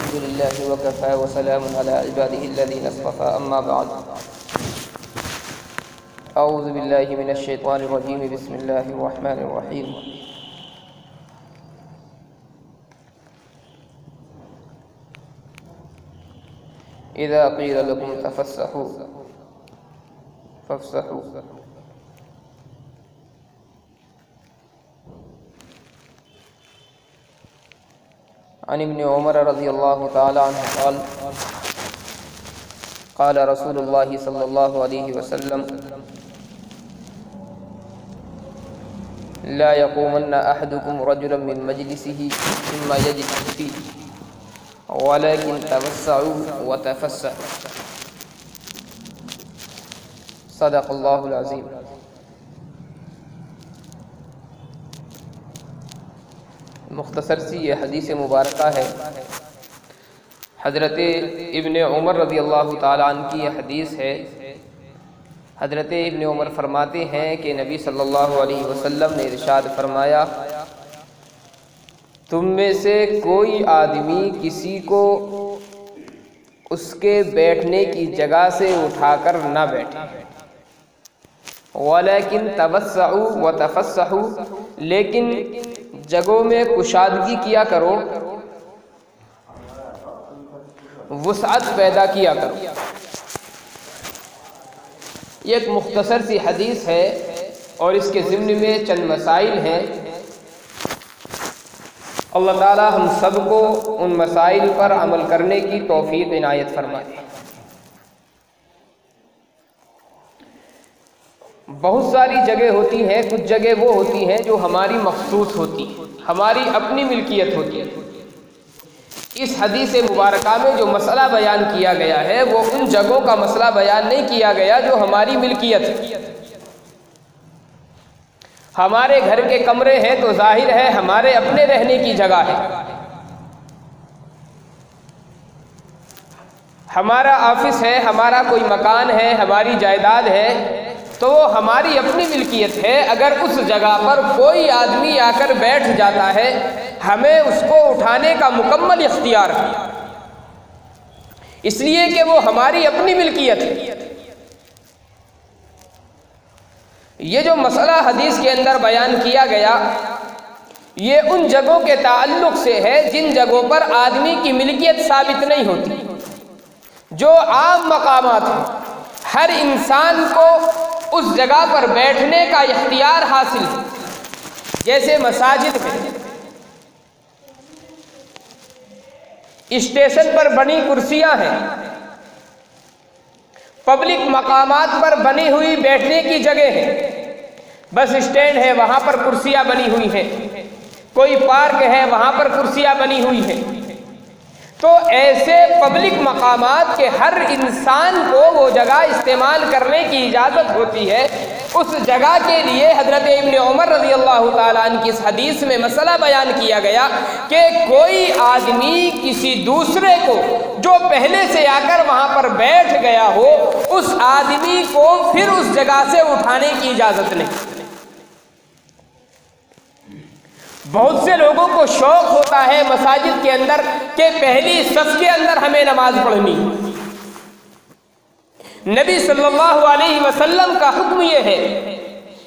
الحمد لله وكفى وسلام على عباده الذين اصطفى أما بعد أعوذ بالله من الشيطان الرجيم بسم الله الرحمن الرحيم إذا قيل لكم تفسحوا فافسحوا عن ابن عمر رضی اللہ تعالی عنہ قال قال رسول اللہ صلی اللہ علیہ وسلم لا يقومن أحدكم رجلا من مجلسه ثم يجلس فيه ولكن توسعوا وتفسحوا صدق اللہ العظیم۔ مختصر سی یہ حدیث مبارکہ ہے، حضرت ابن عمر رضی اللہ تعالیٰ عنہ کی یہ حدیث ہے۔ حضرت ابن عمر فرماتے ہیں کہ نبی صلی اللہ علیہ وسلم نے ارشاد فرمایا، تم میں سے کوئی آدمی کسی کو اس کے بیٹھنے کی جگہ سے اٹھا کر نہ بیٹھے، ولیکن توسعوا وتفسحوا، لیکن جگہوں میں کشادگی کیا کرو، وسعت پیدا کیا کرو۔ یہ ایک مختصر سی حدیث ہے اور اس کے ضمن میں چند مسائل ہیں۔ اللہ تعالی ہم سب کو ان مسائل پر عمل کرنے کی توفیق عنایت فرمائے۔ بہت ساری جگہ ہوتی ہیں، کچھ جگہ وہ ہوتی ہیں جو ہماری مخصوص ہوتی ہیں، ہماری اپنی ملکیت ہوتی ہے۔ اس حدیث مبارکہ میں جو مسئلہ بیان کیا گیا ہے وہ ان جگہوں کا مسئلہ بیان نہیں کیا گیا جو ہماری ملکیت ہے۔ ہمارے گھر کے کمرے ہیں تو ظاہر ہے ہمارے اپنے رہنے کی جگہ ہے، ہمارا آفس ہے، ہمارا کوئی مکان ہے، ہماری جائیداد ہے تو وہ ہماری اپنی ملکیت ہے۔ اگر اس جگہ پر کوئی آدمی آ کر بیٹھ جاتا ہے ہمیں اس کو اٹھانے کا مکمل اختیار ہے، اس لیے کہ وہ ہماری اپنی ملکیت ہے۔ یہ جو مسئلہ حدیث کے اندر بیان کیا گیا یہ ان جگہوں کے تعلق سے ہے جن جگہوں پر آدمی کی ملکیت ثابت نہیں ہوتی، جو عام مقامات ہیں، ہر انسان کو اس جگہ پر بیٹھنے کا اختیار حاصل ہے، جیسے مساجد میں، اسٹیشن پر بنی کرسیاں ہیں، پبلک مقامات پر بنی ہوئی بیٹھنے کی جگہ ہے، بس اسٹینڈ ہے وہاں پر کرسیاں بنی ہوئی ہیں، کوئی پارک ہے وہاں پر کرسیاں بنی ہوئی ہیں۔ تو ایسے پبلک مقامات کے ہر انسان کو وہ جگہ استعمال کرنے کی اجازت ہوتی ہے۔ اس جگہ کے لیے حضرت ابن عمر رضی اللہ تعالیٰ عنہ کی اس حدیث میں مسئلہ بیان کیا گیا کہ کوئی آدمی کسی دوسرے کو جو پہلے سے آ کر وہاں پر بیٹھ گیا ہو اس آدمی کو پھر اس جگہ سے اٹھانے کی اجازت نہیں۔ بہت سے لوگوں کو شوق ہوتا ہے مساجد کے اندر کہ پہلی صف کے اندر ہمیں نماز پڑھنی۔ نبی صلی اللہ علیہ وسلم کا حکم یہ ہے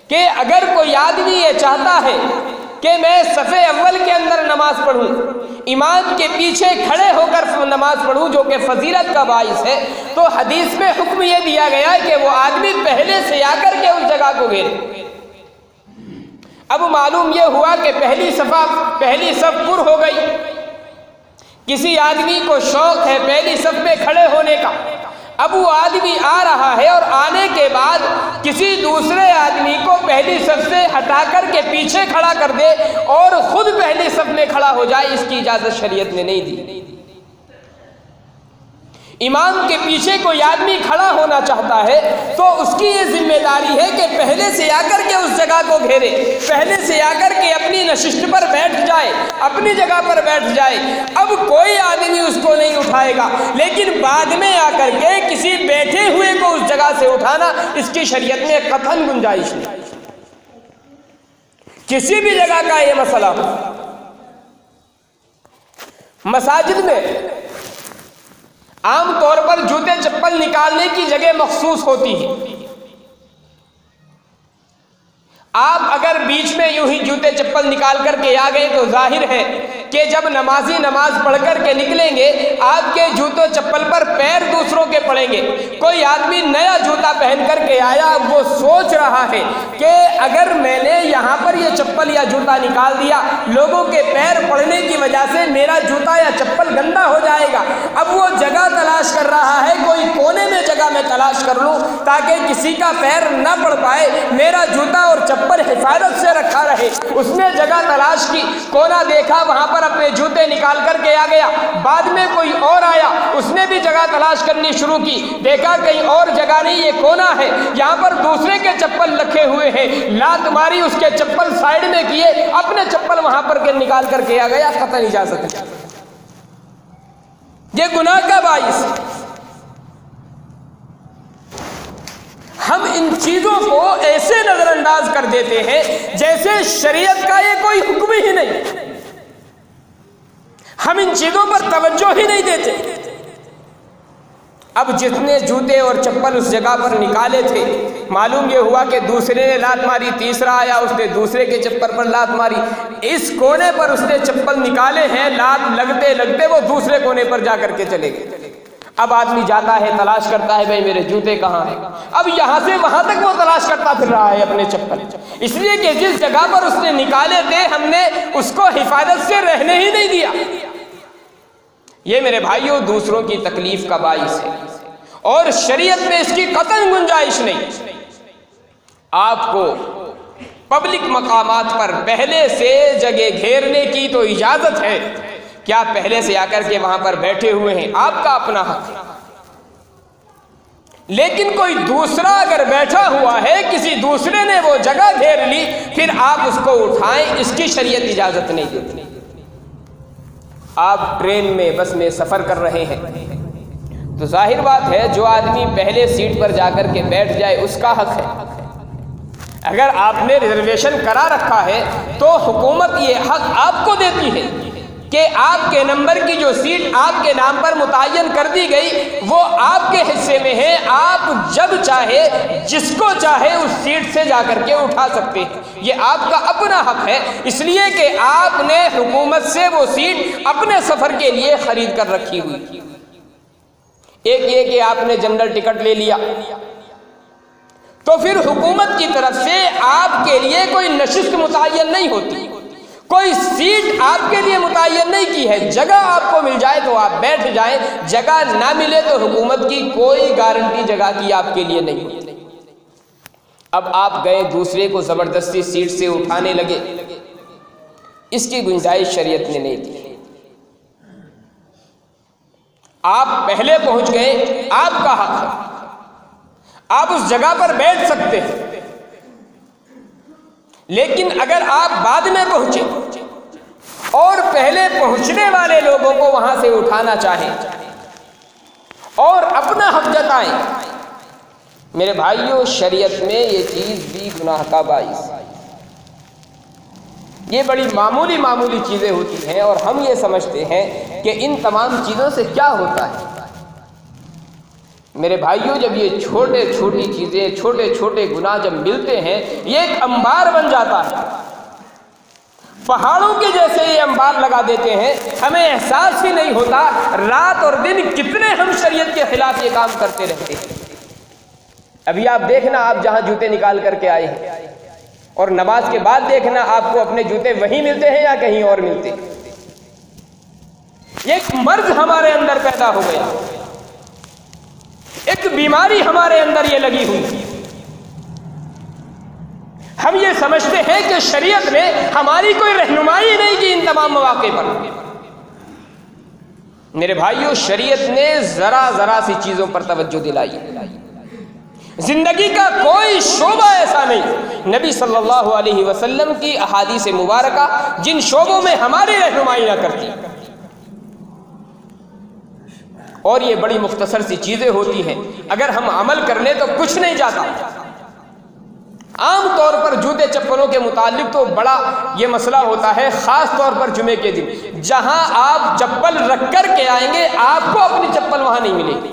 کہ اگر کوئی آدمی یہ چاہتا ہے کہ میں صف اول کے اندر نماز پڑھوں، امام کے پیچھے کھڑے ہو کر نماز پڑھوں جو کہ فضیلت کا باعث ہے، تو حدیث میں حکم یہ دیا گیا کہ وہ آدمی پہلے سے آ کر کے اس جگہ کو گھیرے۔ اب معلوم یہ ہوا کہ پہلی صف پر ہو گئی، کسی آدمی کو شوق ہے پہلی صف میں کھڑے ہونے کا، اب وہ آدمی آ رہا ہے اور آنے کے بعد کسی دوسرے آدمی کو پہلی صف سے ہٹا کر کے پیچھے کھڑا کر دے اور خود پہلی صف میں کھڑا ہو جائے، اس کی اجازت شریعت نے نہیں دی۔ امام کے پیچھے کوئی آدمی کھڑا ہونا چاہتا ہے تو اس کی یہ ذمہ داری ہے کہ پہلے سے آ کر کے اس جگہ کو گھیرے، پہلے سے آ کر کے اپنی نشست پر بیٹھ جائے، اپنی جگہ پر بیٹھ جائے۔ اب کوئی آدمی اس کو نہیں اٹھائے گا، لیکن بعد میں آ کر کے کسی بیٹھے ہوئے کو اس جگہ سے اٹھانا اس کی شریعت میں قطعاً گنجائش نہیں۔ کسی بھی جگہ کا یہ مسئلہ ہو، مساجد میں عام طور پر جوتے چپل نکالنے کی جگہ مخصوص ہوتی ہے. آپ اگر بیچ میں یوں ہی جوتے چپل نکال کر کے آ گئے تو ظاہر ہے کہ جب نمازی نماز پڑھ کر کے نکلیں گے آپ کے جوتوں چپل پر پیر دوسروں کے پڑیں گے. کوئی آدمی نیا جوتا پہن کر کے آیا، وہ سوچ رہا ہے کہ اگر میں نے یہاں پر یہ چپل یا جوتا نکال دیا، لوگوں کے پیر پڑنے کی وجہ سے میرا جوتا یا چپل گندا ہو جائے گا. اب وہ جگہ تلاش کر رہا ہے، کوئی کونے میں جگہ میں تلاش کر لوں تاکہ کسی کا پیر نہ پڑ پائے، میرا جوتا اور چپل حفاظت سے رکھا رہے. اس نے جگہ تلاش کی، کونا دیکھا، وہاں پر اپنے جوتے نکال کر کے آ گیا. بعد میں کوئی اور آیا، اس نے بھی جگہ تلاش کرنی شروع کی، دیکھا کہیں اور جگہ نہیں، یہ کونا ہے، یہاں پر دوسرے کے چپل رکھے ہوئے ہیں. لات ماری، اس کے چپل سائیڈ میں کیے، اپنے چپل وہاں پر نکال کر کے آ گیا. قطع نہیں جا سکتا. یہ گناہ کا باعث. ہم ان چیزوں کو ایسے نظر انداز کر دیتے ہیں جیسے شریعت کا یہ کوئی حکم ہی نہیں. ہم ان چیزوں پر توجہ ہی نہیں دیتے. اب جتنے جوتے اور چپل اس جگہ پر نکالے تھے، معلوم یہ ہوا کہ دوسرے نے لات ماری، تیسرا آیا، اس نے دوسرے کے چپل پر لات ماری. اس کونے پر اس نے چپل نکالے ہیں، لات لگتے لگتے وہ دوسرے کونے پر جا کر کے چلے گئے. اب آدمی جاتا ہے، تلاش کرتا ہے، بھائی میرے جوتے کہاں ہیں. اب یہاں سے وہاں تک وہ تلاش کرتا پھر رہا ہے اپنے چپل، اس لیے کہ جس جگہ پر اس نے نکالے تھے ہم نے اس کو حفاظت سے رہنے ہی نہیں دیا. یہ میرے بھائیوں دوسروں کی تکلیف کا باعث ہے، اور شریعت میں اس کی قطعی گنجائش نہیں. آپ کو پبلک مقامات پر پہلے سے جگہ گھیرنے کی تو اجازت ہے، کیا پہلے سے آ کر کے وہاں پر بیٹھے ہوئے ہیں، آپ کا اپنا حق. لیکن کوئی دوسرا اگر بیٹھا ہوا ہے، کسی دوسرے نے وہ جگہ گھیر لی، پھر آپ اس کو اٹھائیں، اس کی شریعت اجازت نہیں دیتی. آپ ٹرین میں بس میں سفر کر رہے ہیں تو ظاہر بات ہے جو آدمی پہلے سیٹ پر جا کر کے بیٹھ جائے اس کا حق ہے. اگر آپ نے ریزرویشن کرا رکھا ہے تو حکومت یہ حق آپ کو دیتی ہے کہ آپ کے نمبر کی جو سیٹ آپ کے نام پر متعین کر دی گئی وہ آپ کے حصے میں ہے. آپ جب چاہے جس کو چاہے اس سیٹ سے جا کر کے اٹھا سکتے ہیں، یہ آپ کا اپنا حق ہے، اس لیے کہ آپ نے حکومت سے وہ سیٹ اپنے سفر کے لیے خرید کر رکھی ہوئی. ایک یہ کہ آپ نے جنرل ٹکٹ لے لیا تو پھر حکومت کی طرف سے آپ کے لیے کوئی نشست متعین نہیں ہوتی، کوئی سیٹ آپ کے لیے متعین نہیں کی ہے. جگہ آپ کو مل جائے تو آپ بیٹھ جائیں، جگہ نہ ملے تو حکومت کی کوئی گارنٹی جگہ کی آپ کے لیے نہیں. اب آپ گئے دوسرے کو زبردستی سیٹ سے اٹھانے لگے، اس کی گنجائش شریعت نے نہیں دی. آپ پہلے پہنچ گئے، آپ کا حق ہے، آپ اس جگہ پر بیٹھ سکتے ہیں. لیکن اگر آپ بعد میں پہنچے اور پہلے پہنچنے والے لوگوں کو وہاں سے اٹھانا چاہیں اور اپنا حق جتائیں، میرے بھائیوں شریعت میں یہ چیز بھی گناہ کا باعث ہے. یہ بڑی معمولی چیزیں ہوتی ہیں اور ہم یہ سمجھتے ہیں کہ ان تمام چیزوں سے کیا ہوتا ہے. میرے بھائیوں جب یہ چھوٹی چیزیں، چھوٹے گناہ جب ملتے ہیں یہ ایک انبار بن جاتا ہے. پہاڑوں کے جیسے یہ انبار لگا دیتے ہیں، ہمیں احساس ہی نہیں ہوتا رات اور دن کتنے ہم شریعت کے خلاف یہ کام کرتے رہتے ہیں. ابھی آپ دیکھنا، آپ جہاں جوتے نکال کر کے آئے ہیں اور نماز کے بعد دیکھنا آپ کو اپنے جوتے وہیں ملتے ہیں یا کہیں اور ملتے ہیں. یہ ایک مرض ہمارے اندر پیدا ہو گیا، ایک بیماری ہمارے اندر یہ لگی ہوئی. ہم یہ سمجھتے ہیں کہ شریعت نے ہماری کوئی رہنمائی نہیں کی ان تمام مواقع پر. میرے بھائیوں شریعت نے ذرا سی چیزوں پر توجہ دلائی. زندگی کا کوئی شعبہ ایسا نہیں، نبی صلی اللہ علیہ وسلم کی احادیث مبارکہ جن شعبوں میں ہماری رہنمائی نہ کرتی. اور یہ بڑی مختصر سی چیزیں ہوتی ہیں، اگر ہم عمل کر لیں تو کچھ نہیں جاتا. عام طور پر جوتے چپلوں کے متعلق تو بڑا یہ مسئلہ ہوتا ہے، خاص طور پر جمعے کے دن جہاں آپ چپل رکھ کر کے آئیں گے آپ کو اپنی چپل وہاں نہیں ملے گی۔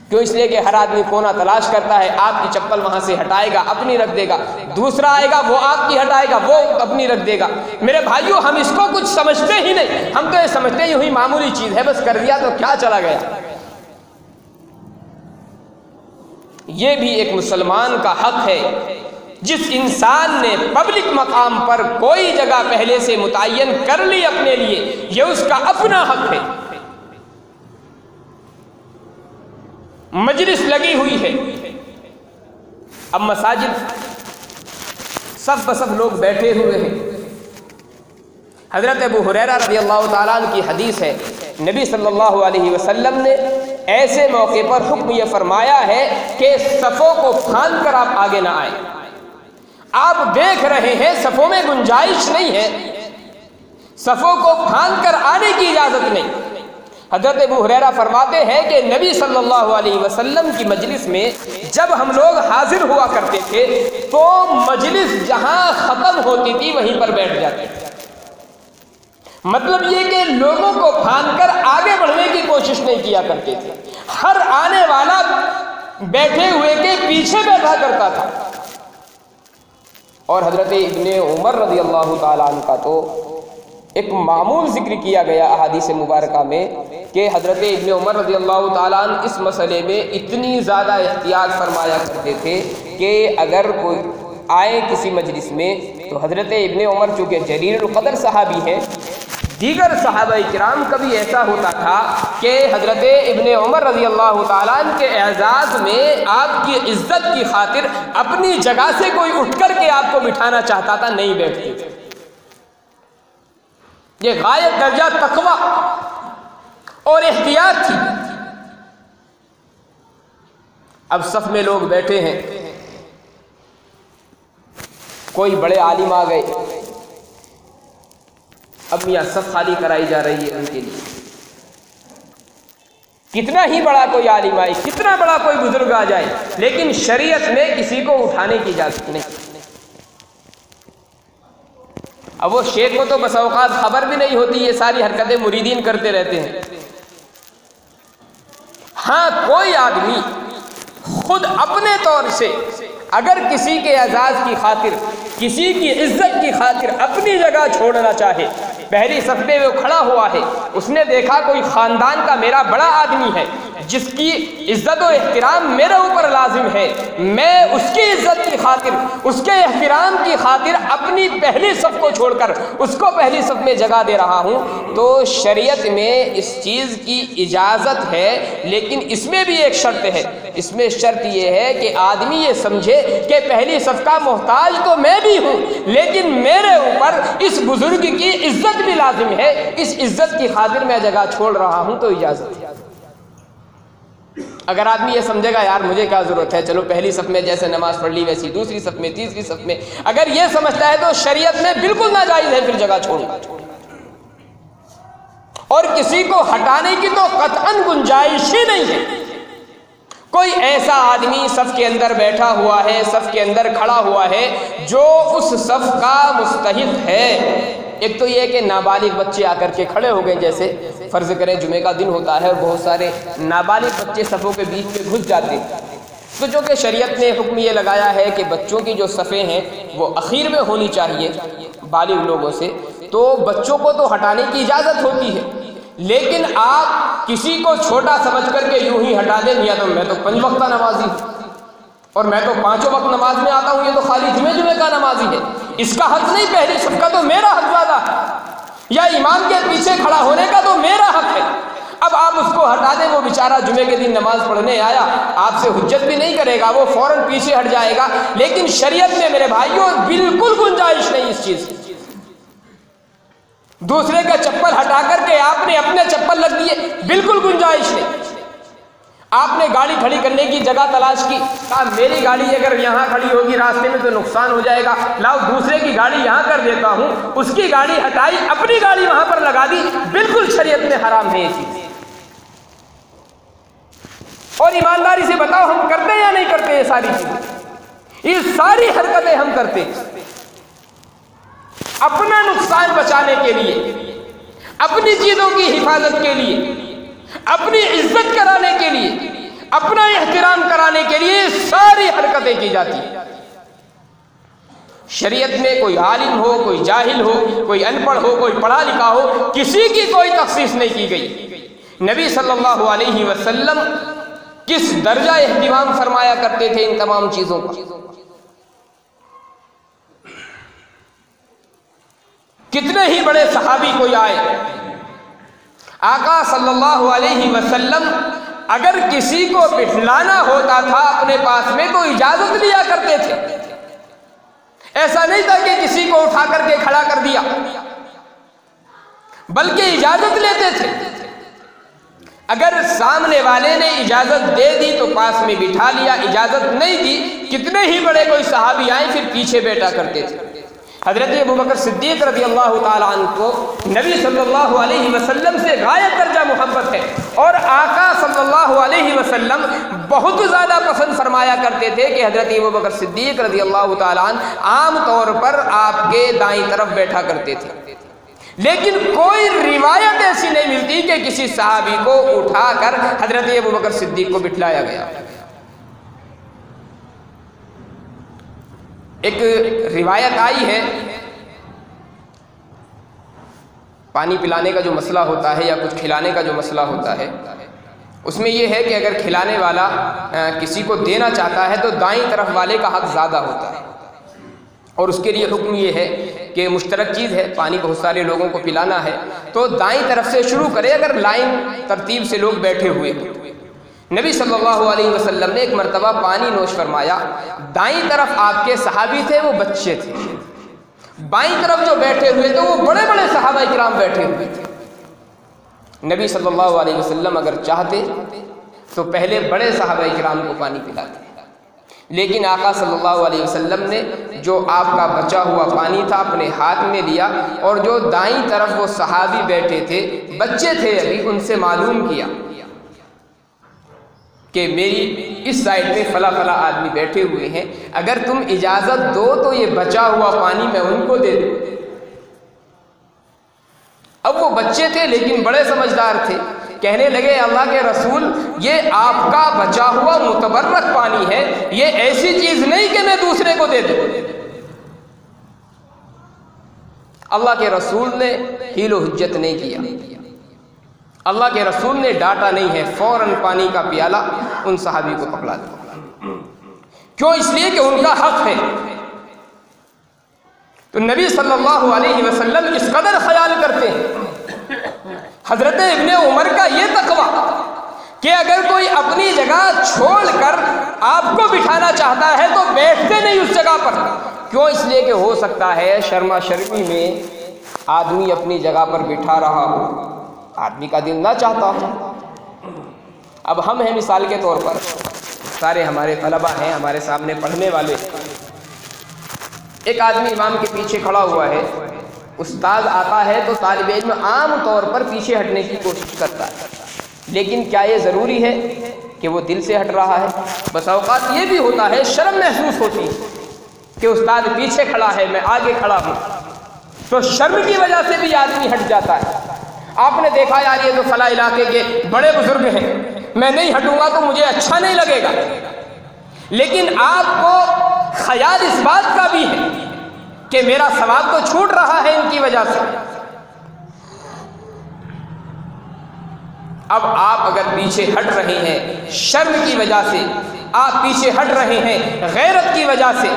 کیوں؟ اس لیے کہ ہر آدمی کونا تلاش کرتا ہے، آپ کی چپل وہاں سے ہٹائے گا اپنی رکھ دے گا، دوسرا آئے گا وہ آپ کی ہٹائے گا وہ اپنی رکھ دے گا۔ میرے بھائیو، ہم اس کو کچھ سمجھتے ہی نہیں، ہم تو یہ سمجھتے ہیں یہی معمولی چیز ہے، بس کر دیا تو کیا چلا گیا۔ یہ بھی ایک مسلمان کا حق ہے، جس انسان نے پبلک مقام پر کوئی جگہ پہلے سے متعین کر لی اپنے لیے، یہ اس کا اپنا حق ہے۔ مجلس لگی ہوئی ہے، اب مساجد سب بسب لوگ بیٹھے ہوئے ہیں۔ حضرت ابو ہریرہ رضی اللہ تعالیٰ عنہ کی حدیث ہے، نبی صلی اللہ علیہ وسلم نے ایسے موقع پر حکم یہ فرمایا ہے کہ صفوں کو پھاند کر آپ آگے نہ آئیں۔ آپ دیکھ رہے ہیں صفوں میں گنجائش نہیں ہے، صفوں کو پھاند کر آنے کی اجازت نہیں۔ حضرت ابو ہریرہ فرماتے ہیں کہ نبی صلی اللہ علیہ وسلم کی مجلس میں جب ہم لوگ حاضر ہوا کرتے تھے تو مجلس جہاں ختم ہوتی تھی وہیں پر بیٹھ جاتے تھے۔ مطلب یہ کہ لوگوں کو پھاند کر آگے بڑھنے کی کوشش نہیں کیا کرتے تھے، ہر آنے والا بیٹھے ہوئے کے پیچھے بیٹھا کرتا تھا۔ اور حضرت ابن عمر رضی اللہ تعالیٰ عنہ کا تو ایک معمول ذکر کیا گیا احادیث مبارکہ میں کہ حضرت ابن عمر رضی اللہ تعالیٰ عنہ اس مسئلے میں اتنی زیادہ احتیاط فرمایا کرتے تھے کہ اگر کوئی آئے کسی مجلس میں تو حضرت ابن عمر چونکہ جلیل القدر صحابی ہیں، دیگر صحابہ کرام کبھی ایسا ہوتا تھا کہ حضرت ابن عمر رضی اللہ تعالیٰ عنہ کے اعزاز میں آپ کی عزت کی خاطر اپنی جگہ سے کوئی اٹھ کر کے آپ کو بٹھانا چاہتا تھا، نہیں بیٹھتے تھے۔ یہ غایت درجہ تقویٰ اور احتیاط تھی۔ اب صف میں لوگ بیٹھے ہیں، کوئی بڑے عالم آ گئے، اب یہاں صف خالی کرائی جا رہی ہے ان کے لیے۔ کتنا ہی بڑا کوئی عالم آئے، کتنا بڑا کوئی بزرگ آ جائے، لیکن شریعت میں کسی کو اٹھانے کی اجازت نہیں۔ اب وہ شیخ کو تو بس اوقات خبر بھی نہیں ہوتی، یہ ساری حرکتیں مریدین کرتے رہتے ہیں۔ ہاں کوئی آدمی خود اپنے طور سے اگر کسی کے اعزاز کی خاطر، کسی کی عزت کی خاطر اپنی جگہ چھوڑنا چاہے، پہلی صف میں وہ کھڑا ہوا ہے، اس نے دیکھا کوئی خاندان کا میرا بڑا آدمی ہے جس کی عزت و احترام میرے اوپر لازم ہے، میں اس کی عزت کی خاطر، اس کے احترام کی خاطر اپنی پہلی صف کو چھوڑ کر اس کو پہلی صف میں جگہ دے رہا ہوں، تو شریعت میں اس چیز کی اجازت ہے، لیکن اس میں بھی ایک شرط ہے۔ اس میں شرط یہ ہے کہ آدمی یہ سمجھے کہ پہلی صف کا محتاج تو میں بھی ہوں، لیکن میرے اوپر اس بزرگ کی عزت بھی لازم ہے، اس عزت کی خاطر میں جگہ چھوڑ رہا ہوں تو اجازت ہے۔ اگر آدمی یہ سمجھے گا یار مجھے کیا ضرورت ہے، چلو پہلی صف میں جیسے نماز پڑھ لی ویسی دوسری صف میں، تیسری صف میں، اگر یہ سمجھتا ہے تو شریعت میں بالکل ناجائز ہے پھر جگہ چھوڑنا۔ اور کسی کو ہٹانے کی تو قطعاً گنجائش ہی نہیں ہے۔ کوئی ایسا آدمی صف کے اندر بیٹھا ہوا ہے، صف کے اندر کھڑا ہوا ہے جو اس صف کا مستحق ہے۔ ایک تو یہ کہ نابالغ بچے آ کر کے کھڑے ہو گئے، جیسے فرض کریں جمعے کا دن ہوتا ہے اور بہت سارے نابالغ بچے صفوں کے بیچ میں گھس جاتے ہیں، تو جو کہ شریعت نے حکم یہ لگایا ہے کہ بچوں کی جو صفیں ہیں وہ اخیر میں ہونی چاہیے بالغ لوگوں سے، تو بچوں کو تو ہٹانے کی اجازت ہوتی ہے، لیکن آپ کسی کو چھوٹا سمجھ کر کے یوں ہی ہٹا دیں، یا تو میں تو 5 وقتہ نمازی ہوں اور میں تو 5 وقت نماز میں آتا ہوں، یہ تو خالی جمعے کا نمازی ہے، اس کا حق نہیں، پہلی صف کا تو میرا حق زیادہ ہے، یا امام کے پیچھے کھڑا ہونے کا تو میرا حق ہے۔ اب آپ اس کو ہٹا دیں، وہ بیچارہ جمعے کے دن نماز پڑھنے آیا، آپ سے حجت بھی نہیں کرے گا، وہ فوراً پیچھے ہٹ جائے گا، لیکن شریعت میں میرے بھائیوں بالکل گنجائش نہیں اس چیز کی۔ دوسرے کا چپل ہٹا کر کے آپ نے اپنے چپل لگ دیے، بالکل گنجائش نہیں۔ آپ نے گاڑی کھڑی کرنے کی جگہ تلاش کی، کہا میری گاڑی اگر یہاں کھڑی ہوگی راستے میں تو نقصان ہو جائے گا، لاؤ دوسرے کی گاڑی یہاں کر دیتا ہوں، اس کی گاڑی ہٹائی، اپنی گاڑی وہاں پر لگا دی، بالکل شریعت میں حرام ہے یہ چیز۔ اور ایمانداری سے بتاؤ ہم کرتے ہیں یا نہیں کرتے یہ ساری چیزیں؟ یہ ساری حرکتیں ہم کرتے ہیں اپنا نقصان بچانے کے لیے، اپنی چیزوں کی حفاظت کے لیے، اپنی عزت کرانے کے لیے، اپنا احترام کرانے کے لیے ساری حرکتیں کی جاتی ہیں۔ شریعت میں کوئی عالم ہو، کوئی جاہل ہو، کوئی ان پڑھ ہو، کوئی پڑھا لکھا ہو، کسی کی کوئی تخصیص نہیں کی گئی۔ نبی صلی اللہ علیہ وسلم کس درجہ اہتمام فرمایا کرتے تھے ان تمام چیزوں کا۔ کتنے ہی بڑے صحابی کوئی آئے، آقا صلی اللہ علیہ وسلم اگر کسی کو بٹھلانا ہوتا تھا اپنے پاس میں تو اجازت لیا کرتے تھے۔ ایسا نہیں تھا کہ کسی کو اٹھا کر کے کھڑا کر دیا، بلکہ اجازت لیتے تھے۔ اگر سامنے والے نے اجازت دے دی تو پاس میں بٹھا لیا، اجازت نہیں دی، کتنے ہی بڑے کوئی صحابی آئیں پھر پیچھے بیٹھا کرتے تھے۔ حضرت ابوبکر صدیق رضی اللہ تعالیٰ عنہ کو نبی صلی اللہ علیہ وسلم سے غایت درجہ محبت ہے، اور آقا صلی اللہ علیہ وسلم بہت زیادہ پسند فرمایا کرتے تھے کہ حضرت ابوبکر صدیق رضی اللہ تعالیٰ عنہ عام طور پر آپ کے دائیں طرف بیٹھا کرتے تھے۔ لیکن کوئی روایت ایسی نہیں ملتی کہ کسی صحابی کو اٹھا کر حضرت ابوبکر صدیق کو بٹھلایا گیا۔ ایک روایت آئی ہے، پانی پلانے کا جو مسئلہ ہوتا ہے یا کچھ کھلانے کا جو مسئلہ ہوتا ہے، اس میں یہ ہے کہ اگر کھلانے والا کسی کو دینا چاہتا ہے تو دائیں طرف والے کا حق زیادہ ہوتا ہے، اور اس کے لیے حکم یہ ہے کہ مشترک چیز ہے، پانی بہت سارے لوگوں کو پلانا ہے تو دائیں طرف سے شروع کرے اگر لائن ترتیب سے لوگ بیٹھے ہوئے ہیں۔ نبی صلی اللہ علیہ وسلم نے ایک مرتبہ پانی نوش فرمایا، دائیں طرف آپ کے صحابی تھے وہ بچے تھے، بائیں طرف جو بیٹھے ہوئے تھے وہ بڑے بڑے صحابہ کرام بیٹھے ہوئے تھے۔ نبی صلی اللہ علیہ وسلم اگر چاہتے تو پہلے بڑے صحابہ کرام کو پانی پلاتے، لیکن آقا صلی اللہ علیہ وسلم نے جو آپ کا بچا ہوا پانی تھا اپنے ہاتھ میں لیا، اور جو دائیں طرف وہ صحابی بیٹھے تھے، بچے تھے ابھی، ان سے معلوم کیا کہ میری اس سائڈ میں فلاں فلاں آدمی بیٹھے ہوئے ہیں، اگر تم اجازت دو تو یہ بچا ہوا پانی میں ان کو دے دوں۔ اب وہ بچے تھے لیکن بڑے سمجھدار تھے، کہنے لگے اللہ کے رسول یہ آپ کا بچا ہوا متبرک پانی ہے، یہ ایسی چیز نہیں کہ میں دوسرے کو دے دوں۔ اللہ کے رسول نے حیل و حجت نہیں کیا، اللہ کے رسول نے ڈانٹا نہیں ہے، فوراً پانی کا پیالہ ان صحابی کو پکڑا دیا۔ کیوں؟ اس لیے کہ ان کا حق ہے۔ تو نبی صلی اللہ علیہ وسلم اس قدر خیال کرتے ہیں۔ حضرت ابن عمر کا یہ تقویٰ کہ اگر کوئی اپنی جگہ چھوڑ کر آپ کو بٹھانا چاہتا ہے تو بیٹھتے نہیں اس جگہ پر۔ کیوں؟ اس لیے کہ ہو سکتا ہے شرما شرمی میں آدمی اپنی جگہ پر بٹھا رہا ہو، آدمی کا دل نہ چاہتا ہو۔ اب ہم ہیں مثال کے طور پر، سارے ہمارے طلبہ ہیں، ہمارے سامنے پڑھنے والے، ایک آدمی امام کے پیچھے کھڑا ہوا ہے، استاد آتا ہے تو طالب علم عام طور پر پیچھے ہٹنے کی کوشش کرتا ہے، لیکن کیا یہ ضروری ہے کہ وہ دل سے ہٹ رہا ہے؟ بس اوقات یہ بھی ہوتا ہے، شرم محسوس ہوتی ہے کہ استاد پیچھے کھڑا ہے میں آگے کھڑا ہوں، تو شرم کی وجہ سے بھی آدمی ہٹ جاتا ہے۔ آپ نے دیکھا یار یہ تو فلاں علاقے کے بڑے بزرگ ہیں، میں نہیں ہٹوں گا تو مجھے اچھا نہیں لگے گا، لیکن آپ کو خیال اس بات کا بھی ہے کہ میرا ثواب تو چھوٹ رہا ہے ان کی وجہ سے۔ اب آپ اگر پیچھے ہٹ رہے ہیں شرم کی وجہ سے، آپ پیچھے ہٹ رہے ہیں غیرت کی وجہ سے،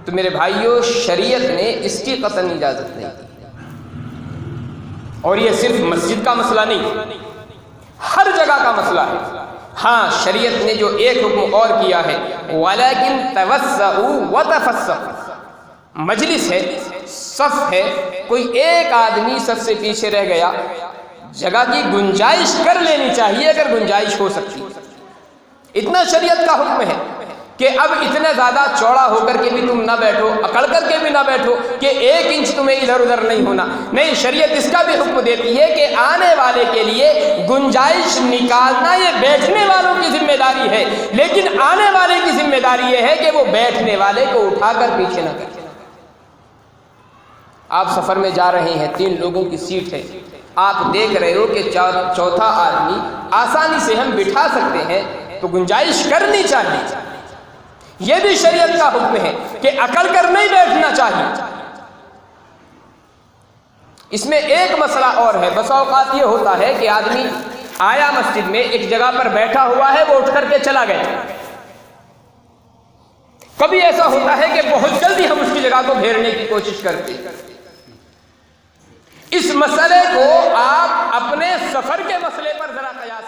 تو میرے بھائیوں شریعت نے اس کی قطعاً اجازت نہیں دی۔ اور یہ صرف مسجد کا مسئلہ نہیں، ہر جگہ کا مسئلہ ہے۔ ہاں شریعت نے جو ایک حکم اور کیا ہے، وَلَكِن تَوَسَّعُوا وَتَفَسَّحُوا، مجلس ہے، صف ہے، کوئی ایک آدمی صف سے پیچھے رہ گیا، جگہ کی گنجائش کر لینی چاہیے اگر گنجائش ہو سکتی۔ اتنا شریعت کا حکم ہے کہ اب اتنا زیادہ چوڑا ہو کر کے بھی تم نہ بیٹھو، اکڑ کر کے بھی نہ بیٹھو کہ 1 انچ تمہیں ادھر ادھر نہیں ہونا، نہیں، شریعت اس کا بھی حکم دیتی ہے کہ آنے والے کے لیے گنجائش نکالنا یہ بیٹھنے والوں کی ذمہ داری ہے، لیکن آنے والے کی ذمہ داری یہ ہے کہ وہ بیٹھنے والے کو اٹھا کر پیچھے نہ کرے۔ آپ سفر میں جا رہے ہیں، 3 لوگوں کی سیٹ ہے، آپ دیکھ رہے ہو کہ چوتھا آدمی آسانی سے ہم بٹھا سکتے ہیں تو گنجائش کرنی چاہیے۔ یہ بھی شریعت کا حکم ہے کہ اکڑ کر نہیں بیٹھنا چاہیے۔ اس میں ایک مسئلہ اور ہے، بسا اوقات یہ ہوتا ہے کہ آدمی آیا مسجد میں، ایک جگہ پر بیٹھا ہوا ہے، وہ اٹھ کر کے چلا گیا۔ کبھی ایسا ہوتا ہے کہ بہت جلدی ہم اس کی جگہ کو گھیرنے کی کوشش کرتے ہیں۔ اس مسئلے کو آپ اپنے سفر کے مسئلے پر ذرا قیاس